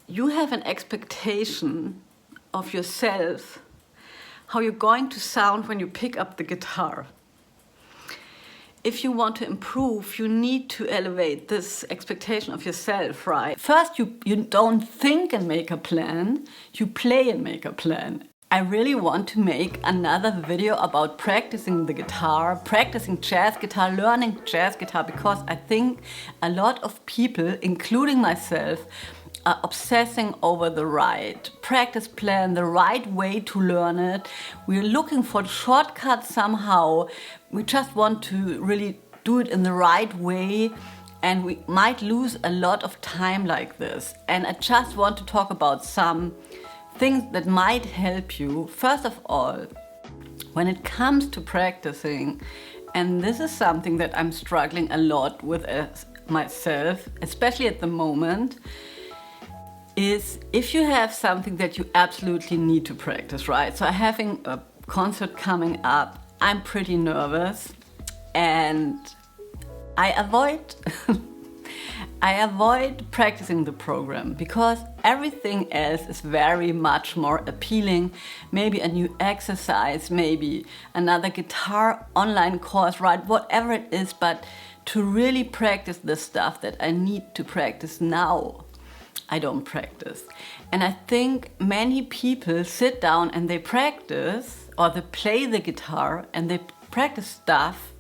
you have an expectation of yourself, how you're going to sound when you pick up the guitar. If you want to improve, you need to elevate this expectation of yourself, right? First, you don't think and make a plan, you play and make a plan. I really want to make another video about practicing the guitar, practicing jazz guitar, learning jazz guitar, because I think a lot of people, including myself, are obsessing over the right practice plan, the right way to learn it. We're looking for shortcuts somehow. We just want to really do it in the right way, and we might lose a lot of time like this. And I just want to talk about some things that might help you. First of all, when it comes to practicing, and this is something that I'm struggling a lot with myself, especially at the moment, is if you have something that you absolutely need to practice, right? So having a concert coming up, I'm pretty nervous and I avoid practicing the program because everything else is very much more appealing. Maybe a new exercise, maybe another guitar online course, right? Whatever it is, but to really practice the stuff that I need to practice now, I don't practice. And I think many people sit down and they practice, or they play the guitar and they practice stuff,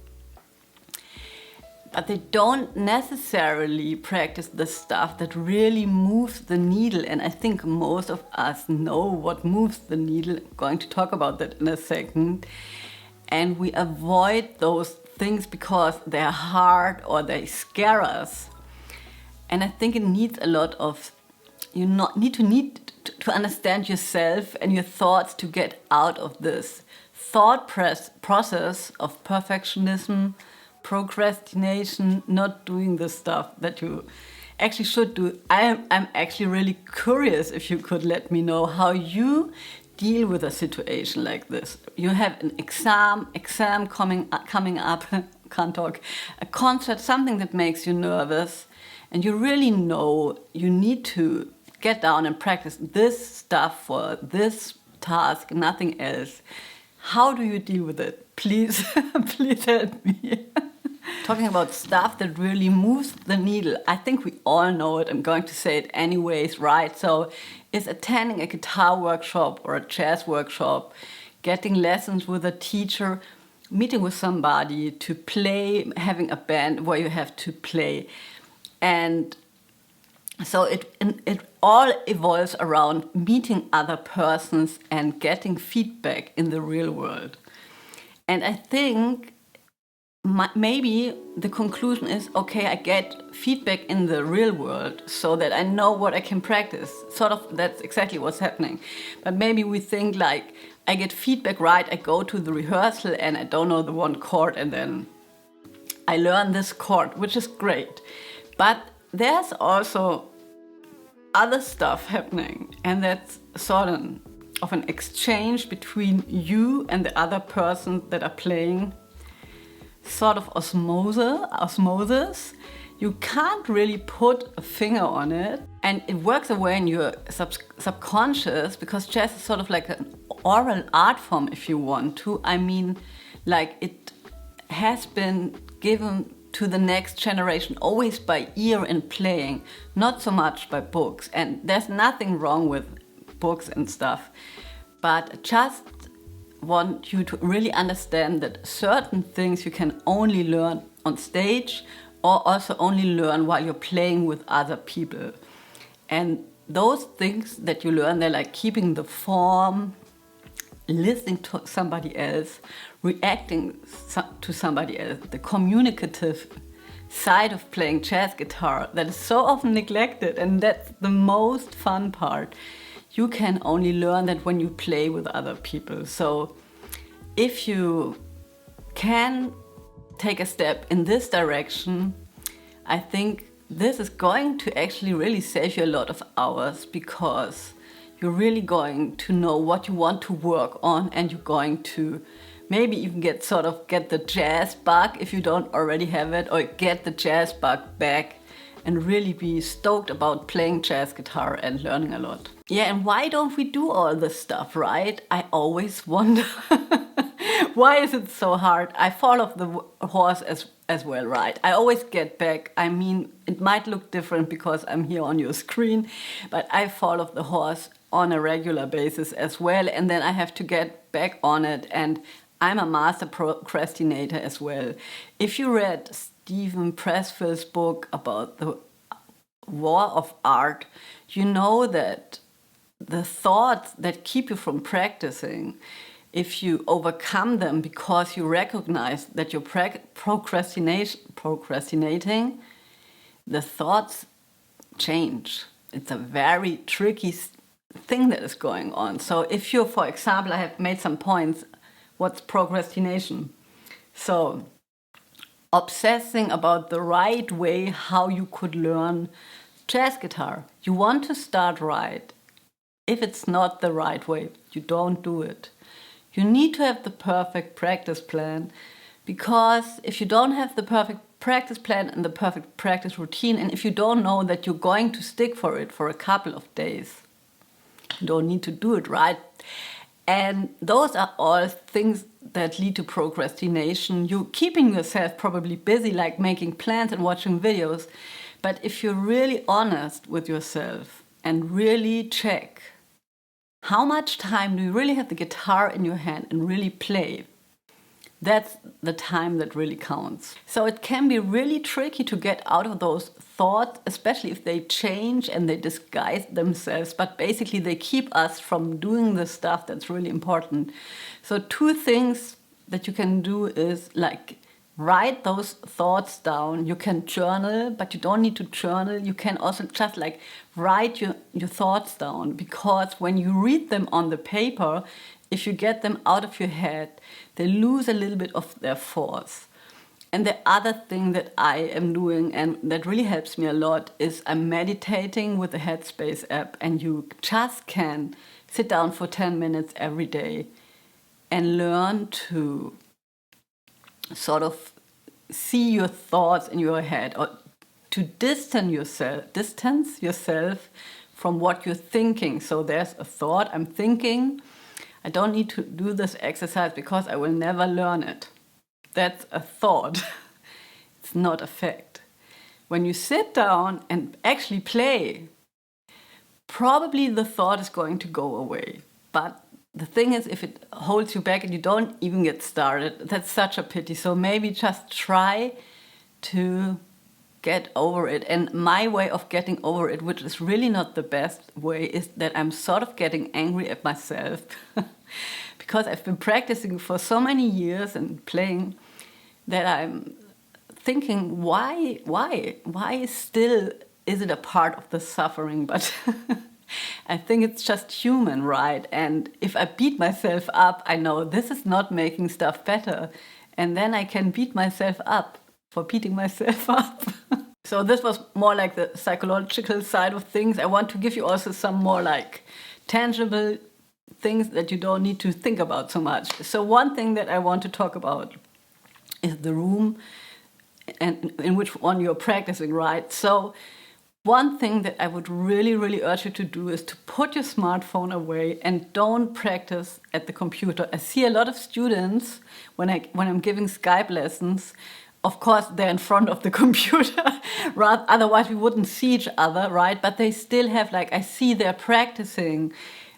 but they don't necessarily practice the stuff that really moves the needle. And I think most of us know what moves the needle. I'm going to talk about that in a second. And we avoid those things because they're hard or they scare us. And I think it needs a lot of, you need to understand yourself and your thoughts to get out of this thought process of perfectionism, procrastination, not doing the stuff that you actually should do. I'm actually really curious if you could let me know how you deal with a situation like this. You have an exam coming up, can't talk, a concert, something that makes you nervous, and you really know you need to get down and practice this stuff for this task, nothing else. How do you deal with it? Please, please help me. Talking about stuff that really moves the needle. I think we all know it. I'm going to say it anyways, right? So is attending a guitar workshop or a jazz workshop, getting lessons with a teacher, meeting with somebody to play, having a band where you have to play. And so it all evolves around meeting other persons and getting feedback in the real world. And I think maybe the conclusion is, okay, I get feedback in the real world so that I know what I can practice. Sort of, that's exactly what's happening. But maybe we think like, I get feedback, right? I go to the rehearsal and I don't know the one chord and then I learn this chord, which is great. But there's also other stuff happening, and that's sort of an exchange between you and the other person that are playing, sort of osmosis. You can't really put a finger on it, and it works away in your subconscious, because jazz is sort of like an oral art form, if you want to. I mean, like it has been given to the next generation always by ear and playing, not so much by books. And there's nothing wrong with books and stuff, but I just want you to really understand that certain things you can only learn on stage or also only learn while you're playing with other people. And those things that you learn, they're like keeping the form, listening to somebody else, reacting to somebody else, the communicative side of playing jazz guitar that is so often neglected, and that's the most fun part. You can only learn that when you play with other people. So if you can take a step in this direction, I think this is going to actually really save you a lot of hours, because you're really going to know what you want to work on, and you're going to maybe even get the jazz bug if you don't already have it, or get the jazz bug back and really be stoked about playing jazz guitar and learning a lot. Yeah, and why don't we do all this stuff, right? I always wonder. Why is it so hard? I fall off the horse as well, right? I always get back. I mean, it might look different because I'm here on your screen, but I fall off the horse on a regular basis as well, and then I have to get back on it, and I'm a master procrastinator as well. If you read Steven Pressfield's book about the war of art, you know that the thoughts that keep you from practicing, if you overcome them because you recognize that you're procrastinating, the thoughts change. It's a very tricky thing that is going on. So if you, for example, I have made some points, what's procrastination? So obsessing about the right way how you could learn jazz guitar. You want to start right. If it's not the right way, you don't do it. You need to have the perfect practice plan, because if you don't have the perfect practice plan and the perfect practice routine, and if you don't know that you're going to stick for it for a couple of days, you don't need to do it, right? And those are all things that lead to procrastination. You're keeping yourself probably busy, like making plans and watching videos. But if you're really honest with yourself and really check how much time do you really have the guitar in your hand and really play, that's the time that really counts. So it can be really tricky to get out of those thoughts, especially if they change and they disguise themselves, but basically they keep us from doing the stuff that's really important. So 2 things that you can do is like write those thoughts down. You can journal, but you don't need to journal. You can also just like write your thoughts down, because when you read them on the paper, if you get them out of your head, they lose a little bit of their force. And the other thing that I am doing, and that really helps me a lot, is I'm meditating with the Headspace app, and you just can sit down for 10 minutes every day and learn to sort of see your thoughts in your head, or to distance yourself from what you're thinking. So there's a thought I'm thinking. I don't need to do this exercise because I will never learn it. That's a thought. It's not a fact. When you sit down and actually play, probably the thought is going to go away. But the thing is, if it holds you back and you don't even get started, that's such a pity. So maybe just try to get over it. And my way of getting over it, which is really not the best way, is that I'm sort of getting angry at myself because I've been practicing for so many years and playing that I'm thinking, why still is it a part of the suffering? But I think it's just human, right? And if I beat myself up, I know this is not making stuff better. And then I can beat myself up for beating myself up. So this was more like the psychological side of things. I want to give you also some more like tangible things that you don't need to think about so much. So one thing that I want to talk about is the room and in which one you're practicing, right? So one thing that I would really, really urge you to do is to put your smartphone away and don't practice at the computer. I see a lot of students when I'm giving Skype lessons. Of course, they're in front of the computer, right? Otherwise we wouldn't see each other, right? But they still have, like, I see they're practicing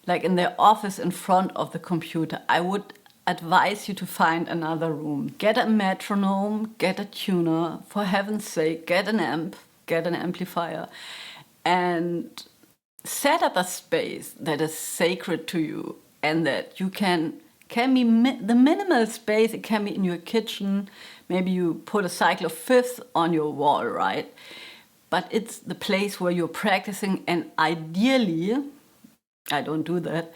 like in their office in front of the computer. I would advise you to find another room. Get a metronome, get a tuner, for heaven's sake, get an amp, get an amplifier, and set up a space that is sacred to you and that you can be the minimal space. It can be in your kitchen. Maybe you put a cycle of fifths on your wall, right? But it's the place where you're practicing, and ideally, I don't do that,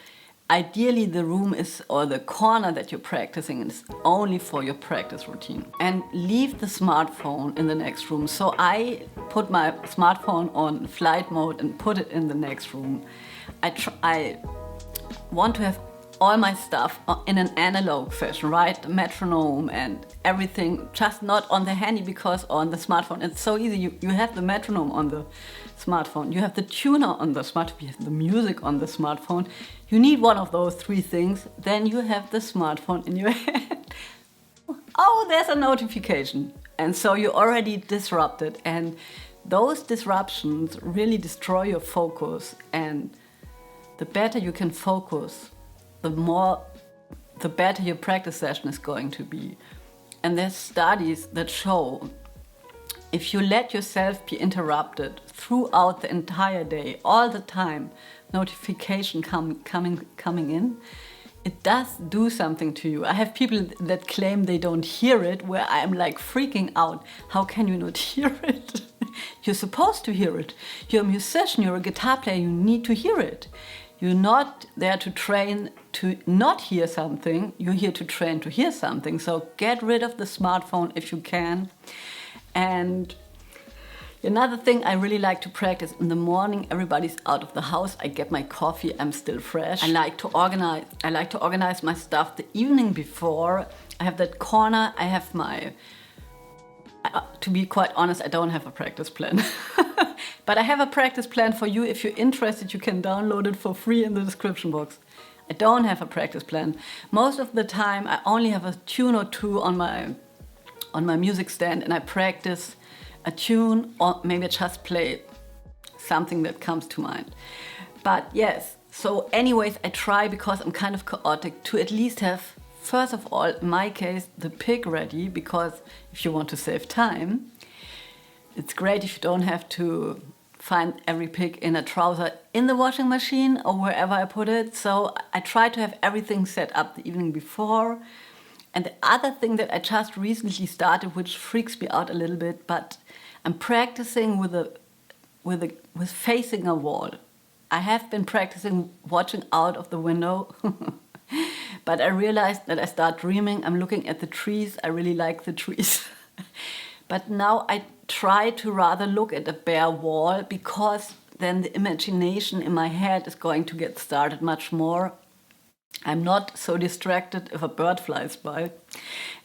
ideally the room is, or the corner that you're practicing is only for your practice routine. And leave the smartphone in the next room. So I put my smartphone on flight mode and put it in the next room. I want to have all my stuff in an analog fashion, right? The metronome and everything, just not on the handy, because on the smartphone it's so easy. You have the metronome on the smartphone, you have the tuner on the smartphone, you have the music on the smartphone. You need one of those three things, then you have the smartphone in your hand. Oh, there's a notification. And so you already disrupted, and those disruptions really destroy your focus. And the better you can focus, the better your practice session is going to be. And there's studies that show if you let yourself be interrupted throughout the entire day, all the time, notification coming in, it does do something to you. I have people that claim they don't hear it, where I'm like freaking out. How can you not hear it? You're supposed to hear it. You're a musician, you're a guitar player, you need to hear it. You're not there to train to not hear something, you're here to train to hear something. So get rid of the smartphone if you can. And another thing I really like to practice in the morning, everybody's out of the house, I get my coffee, I'm still fresh. I like to organize my stuff the evening before. I have that corner, I have my, to be quite honest, I don't have a practice plan. But I have a practice plan for you. If you're interested, you can download it for free in the description box. I don't have a practice plan. Most of the time I only have a tune or two on my music stand, and I practice a tune, or maybe I just play something that comes to mind. But yes, so anyways, I try, because I'm kind of chaotic, to at least have, first of all, in my case, the pick ready, because if you want to save time, it's great if you don't have to find every pick in a trouser in the washing machine or wherever I put it. So I try to have everything set up the evening before. And the other thing that I just recently started, which freaks me out a little bit, but I'm practicing with facing a wall. I have been practicing watching out of the window, but I realized that I start dreaming. I'm looking at the trees. I really like the trees. But now I try to rather look at a bare wall, because then the imagination in my head is going to get started much more. I'm not so distracted if a bird flies by.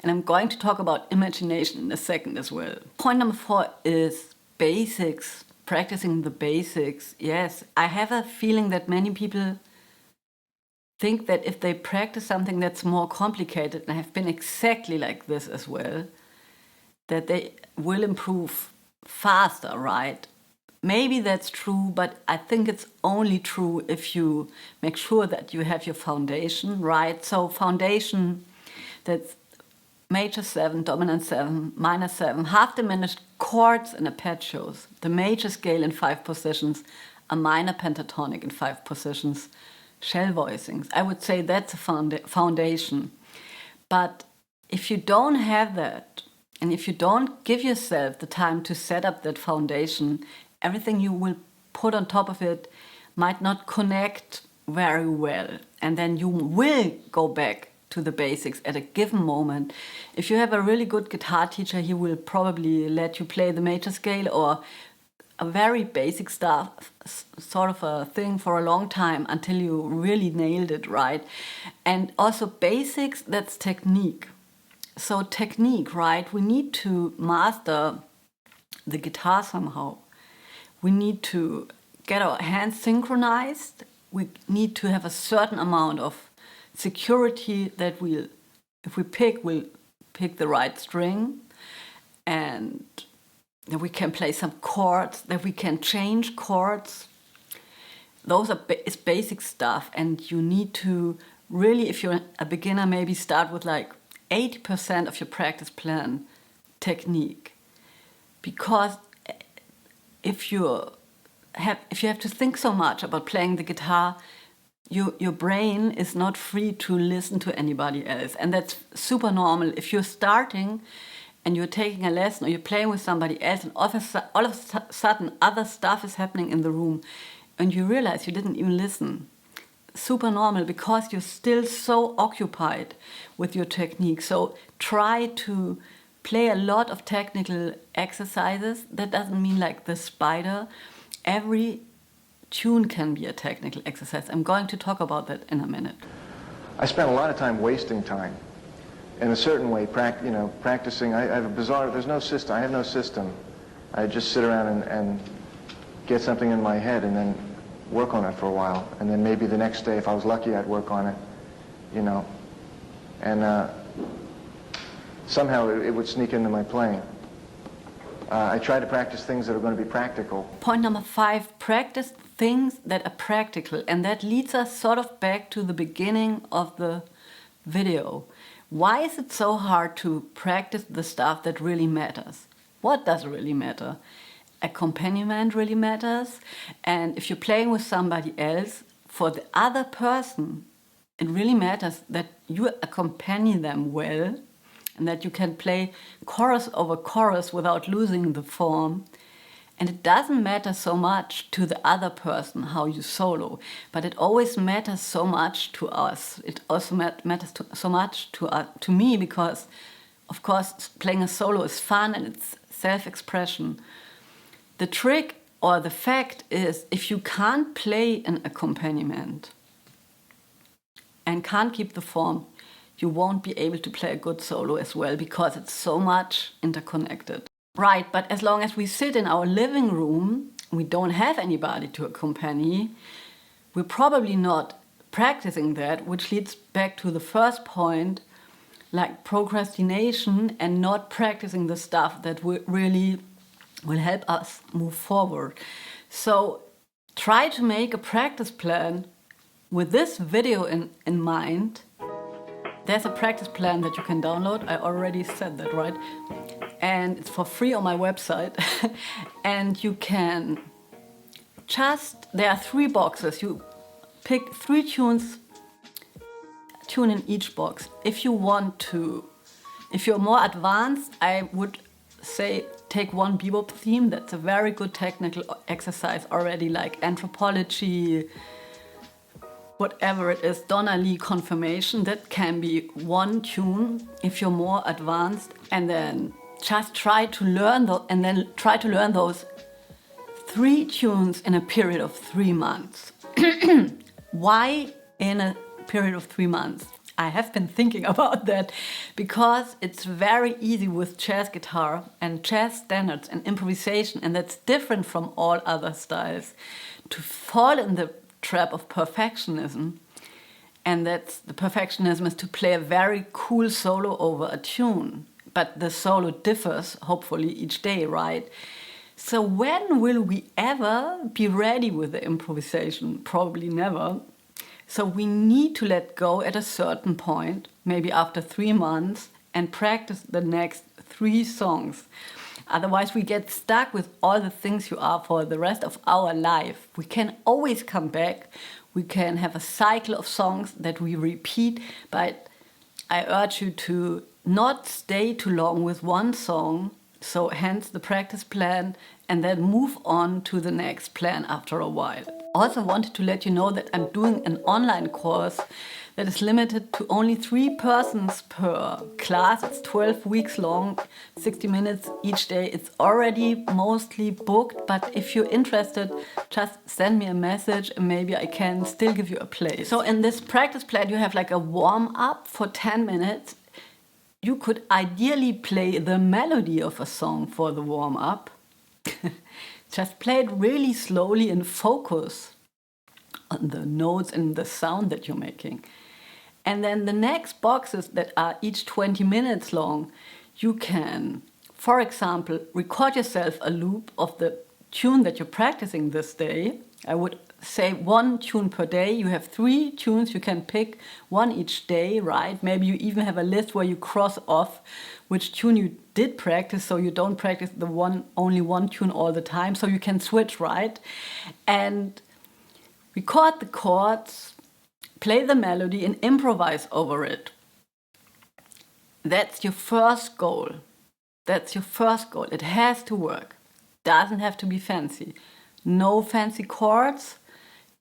And I'm going to talk about imagination in a second as well. Point number 4 is basics, practicing the basics. Yes, I have a feeling that many people think that if they practice something that's more complicated, and I have been exactly like this as well, that they will improve faster, right? Maybe that's true, but I think it's only true if you make sure that you have your foundation, right? So foundation, that's major 7, dominant 7, minor 7, half diminished chords and arpeggios, the major scale in 5 positions, a minor pentatonic in 5 positions, shell voicings. I would say that's a foundation. But if you don't have that, and if you don't give yourself the time to set up that foundation, everything you will put on top of it might not connect very well. And then you will go back to the basics at a given moment. If you have a really good guitar teacher, he will probably let you play the major scale or a very basic stuff, sort of a thing, for a long time until you really nailed it, right? And also basics, that's technique. So technique, right? We need to master the guitar somehow. We need to get our hands synchronized. We need to have a certain amount of security that if we pick, we'll pick the right string, and that we can play some chords, that we can change chords. Those is basic stuff, and you need to really, if you're a beginner, maybe start with like 80% of your practice plan technique, because if you have to think so much about playing the guitar, your brain is not free to listen to anybody else, and that's super normal. If you're starting and you're taking a lesson or you're playing with somebody else, and all of a sudden other stuff is happening in the room, and you realize you didn't even listen. Super normal, because you're still so occupied with your technique. So try to play a lot of technical exercises. That doesn't mean like the spider. Every tune can be a technical exercise. I'm going to talk about that in a minute. I spent a lot of time wasting time. In a certain way, practicing. I have a bizarre, there's no system, I have no system. I just sit around and get something in my head and then work on it for a while. And then maybe the next day, if I was lucky, I'd work on it, you know. And somehow it would sneak into my playing. I try to practice things that are going to be practical. Point number 5, practice things that are practical. And that leads us sort of back to the beginning of the video. Why is it so hard to practice the stuff that really matters? What does really matter? Accompaniment really matters. And if you're playing with somebody else, for the other person, it really matters that you accompany them well and that you can play chorus over chorus without losing the form. And it doesn't matter so much to the other person how you solo, but it always matters so much to us. It also matters so much to me because, of course, playing a solo is fun and it's self-expression. The trick or the fact is, if you can't play an accompaniment and can't keep the form, you won't be able to play a good solo as well because it's so much interconnected. Right, but as long as we sit in our living room, we don't have anybody to accompany, we're probably not practicing that, which leads back to the first point, like procrastination and not practicing the stuff that really will help us move forward. So try to make a practice plan with this video in mind. There's a practice plan that you can download. I already said that, right? And it's for free on my website. And you can there are 3 boxes. You pick 3 tunes, tune in each box. If you want to, if you're more advanced, I would say take one bebop theme. That's a very good technical exercise already, like anthropology, whatever it is, Donna Lee confirmation. That can be one tune if you're more advanced, and then just try to learn those 3 tunes in a period of 3 months. Why in a period of 3 months? I have been thinking about that because it's very easy with jazz guitar and jazz standards and improvisation, and that's different from all other styles, to fall in the trap of perfectionism. And that's the perfectionism is to play a very cool solo over a tune. But the solo differs, hopefully, each day, right? So when will we ever be ready with the improvisation? Probably never. So we need to let go at a certain point, maybe after 3 months, and practice the next 3 songs. Otherwise, we get stuck with all the things you are for the rest of our life. We can always come back. We can have a cycle of songs that we repeat, but I urge you to not stay too long with one song, so hence the practice plan, and then move on to the next plan after a while. Also wanted to let you know that I'm doing an online course that is limited to only 3 persons per class. It's 12 weeks long, 60 minutes each day. It's already mostly booked, but if you're interested, just send me a message and maybe I can still give you a place. So in this practice plan, you have like a warm-up for 10 minutes. You could ideally play the melody of a song for the warm-up. Just play it really slowly and focus on the notes and the sound that you're making. And then the next boxes that are each 20 minutes long, you can, for example, record yourself a loop of the tune that you're practicing this day. I would say 1 tune per day. You have 3 tunes, you can pick 1 each day, right? Maybe you even have a list where you cross off which tune you did practice, so you don't practice only one tune all the time, so you can switch, right? And record the chords, play the melody and improvise over it. That's your first goal. That's your first goal. It has to work. Doesn't have to be fancy. No fancy chords.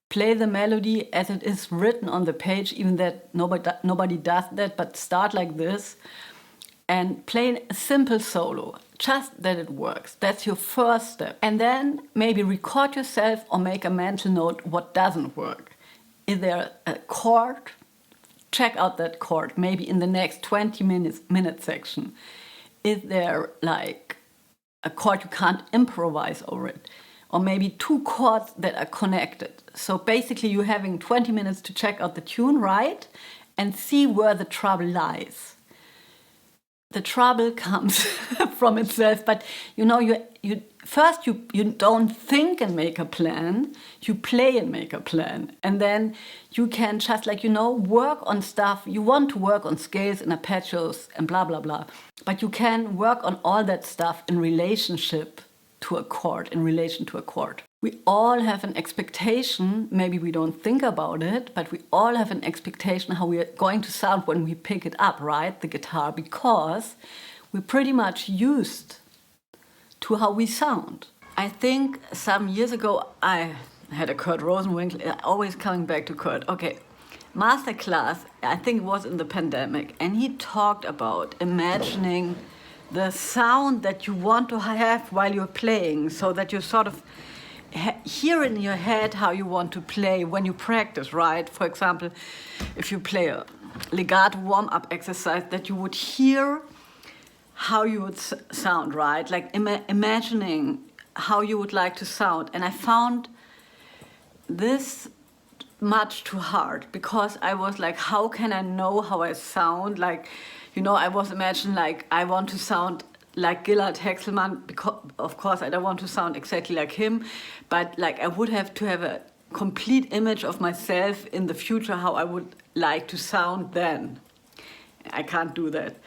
Play the melody as it is written on the page, even that nobody does that, but start like this and play a simple solo, just that it works. That's your first step. And then maybe record yourself or make a mental note what doesn't work. Is there a chord check out that chord, maybe in the next 20 minute section. Is there like a chord you can't improvise over it? Or maybe two chords that are connected. So basically you're having 20 minutes to check out the tune, right? And see where the trouble lies. The trouble comes from itself, but you first you don't think and make a plan, you play and make a plan. And then you can just work on stuff. You want to work on scales and arpeggios and blah, blah, blah. But you can work on all that stuff in relationship to a chord, in relation to a chord. We all have an expectation, maybe we don't think about it, but we all have an expectation how we are going to sound when we pick it up, right, the guitar, because we're pretty much used to how we sound. I think some years ago I had a Kurt Rosenwinkel, always coming back to Kurt. Okay, masterclass, I think it was in the pandemic, and he talked about imagining the sound that you want to have while you're playing, so that you sort of hear in your head how you want to play when you practice, right? For example, if you play a legato warm-up exercise, that you would hear how you would sound, right? Like imagining how you would like to sound. And I found this much too hard, because I was like, how can I know how I sound? Like, I was imagining like I want to sound like Gillard Hexelman, because of course I don't want to sound exactly like him, but like I would have to have a complete image of myself in the future, how I would like to sound then. I can't do that.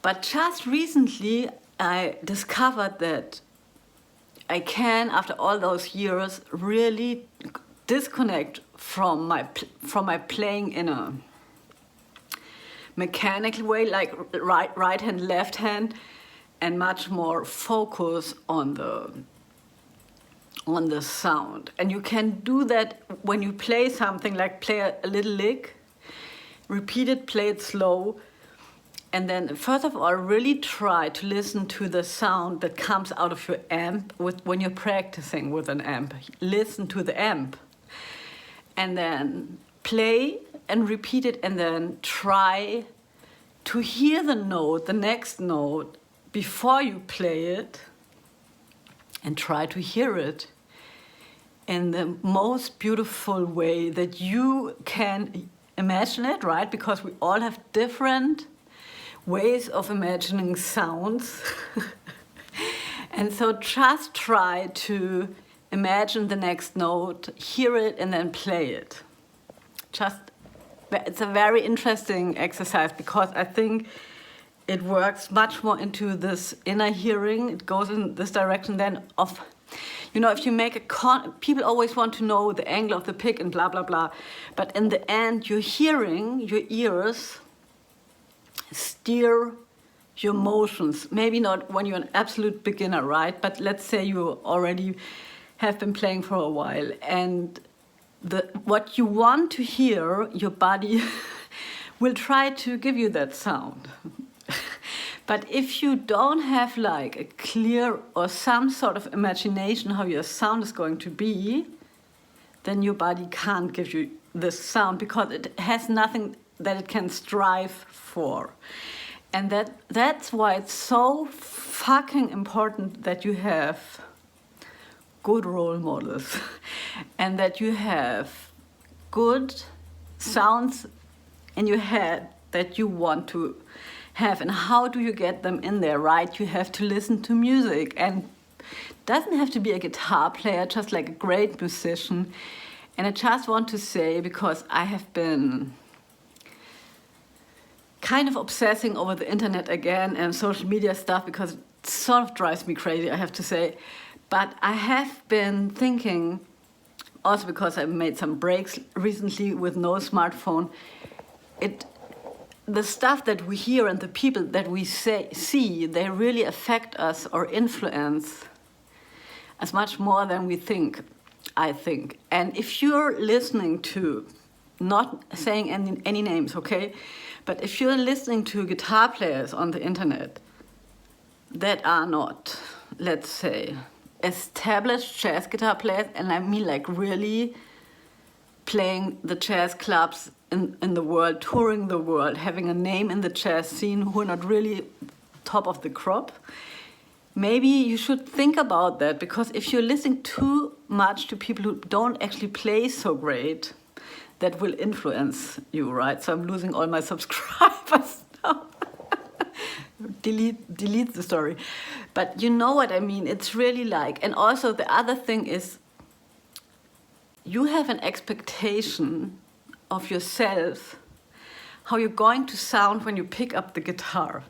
But just recently I discovered that I can, after all those years, really disconnect from my playing in a mechanical way, like right hand, left hand, and much more focus on the sound. And you can do that when you play something, like play a little lick, repeat it, play it slow, and then first of all really try to listen to the sound that comes out of your amp when you're practicing with an amp. Listen to the amp, and then play and repeat it, and then try to hear the next note, before you play it, and try to hear it in the most beautiful way that you can imagine it, right? Because we all have different ways of imagining sounds. And so just try to imagine the next note, hear it, and then play it. It's a very interesting exercise, because I think it works much more into this inner hearing. It goes in this direction then of, if you make people always want to know the angle of the pick and blah, blah, blah. But in the end, your hearing, your ears steer your motions. Maybe not when you're an absolute beginner, right? But let's say you already have been playing for a while, and what you want to hear, your body will try to give you that sound. But if you don't have like a clear or some sort of imagination how your sound is going to be, then your body can't give you this sound, because it has nothing that it can strive for. And that's why it's so fucking important that you have good role models and that you have good sounds in your head that you want to have. And how do you get them in there, right? You have to listen to music, and it doesn't have to be a guitar player, just like a great musician. And I just want to say, because I have been kind of obsessing over the internet again and social media stuff, because it sort of drives me crazy, I have to say. But I have been thinking, also because I made some breaks recently with no smartphone, the stuff that we hear and the people that we see, they really affect us or influence us much more than we think, I think. And if you're listening to, not saying any names, okay? But if you're listening to guitar players on the internet that are not, let's say, established jazz guitar players, and I mean like really playing the jazz clubs in the world, touring the world, having a name in the jazz scene who are not really top of the crop, maybe you should think about that, because if you're listening too much to people who don't actually play so great, that will influence you, right? So I'm losing all my subscribers now. delete the story. But you know what I mean? It's really like, and also the other thing is, you have an expectation of yourself, how you're going to sound when you pick up the guitar.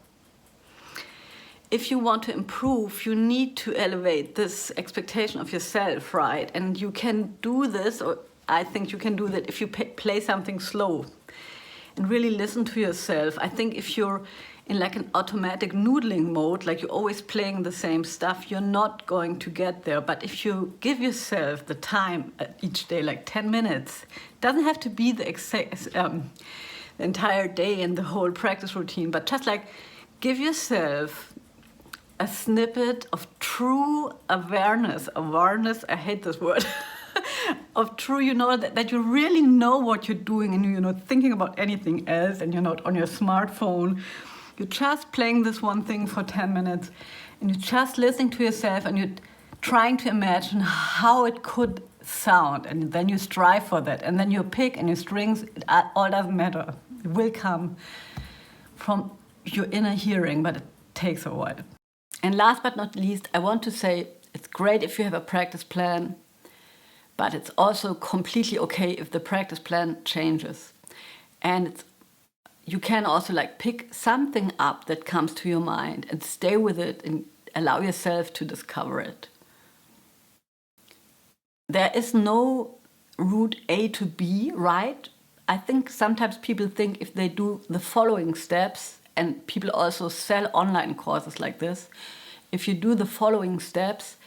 If you want to improve, you need to elevate this expectation of yourself, right? And you can do this, or I think you can do that if you play something slow and really listen to yourself. I think if you're in like an automatic noodling mode, like you're always playing the same stuff, you're not going to get there. But if you give yourself the time each day, like 10 minutes, it doesn't have to be the entire day and the whole practice routine, but just like give yourself a snippet of true awareness, I hate this word, of true, you know, that you really know what you're doing and you're not thinking about anything else and you're not on your smartphone. You're just playing this one thing for 10 minutes and you're just listening to yourself and you're trying to imagine how it could sound, and then you strive for that, and then your pick and your strings, it all doesn't matter. It will come from your inner hearing, but it takes a while. And last but not least, I want to say it's great if you have a practice plan, but it's also completely okay if the practice plan changes. And you can also like pick something up that comes to your mind and stay with it and allow yourself to discover it. There is no route A to B, right? I think sometimes people think if they do the following steps, and people also sell online courses like this, if you do the following steps,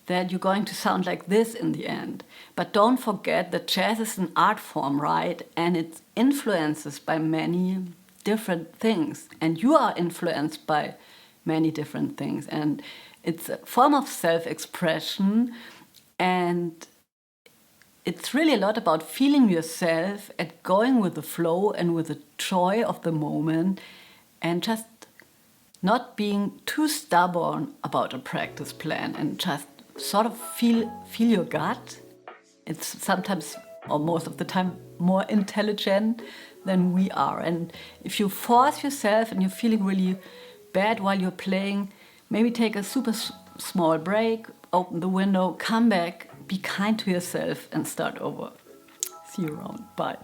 that you're going to sound like this in the end. But don't forget that jazz is an art form, right? And it's influences by many different things. And you are influenced by many different things. And it's a form of self-expression. And it's really a lot about feeling yourself and going with the flow and with the joy of the moment, and just not being too stubborn about a practice plan and just sort of feel your gut. It's sometimes, or most of the time, more intelligent than we are. And if you force yourself and you're feeling really bad while you're playing, maybe take a super small break, open the window, come back, be kind to yourself and start over. See you around. Bye.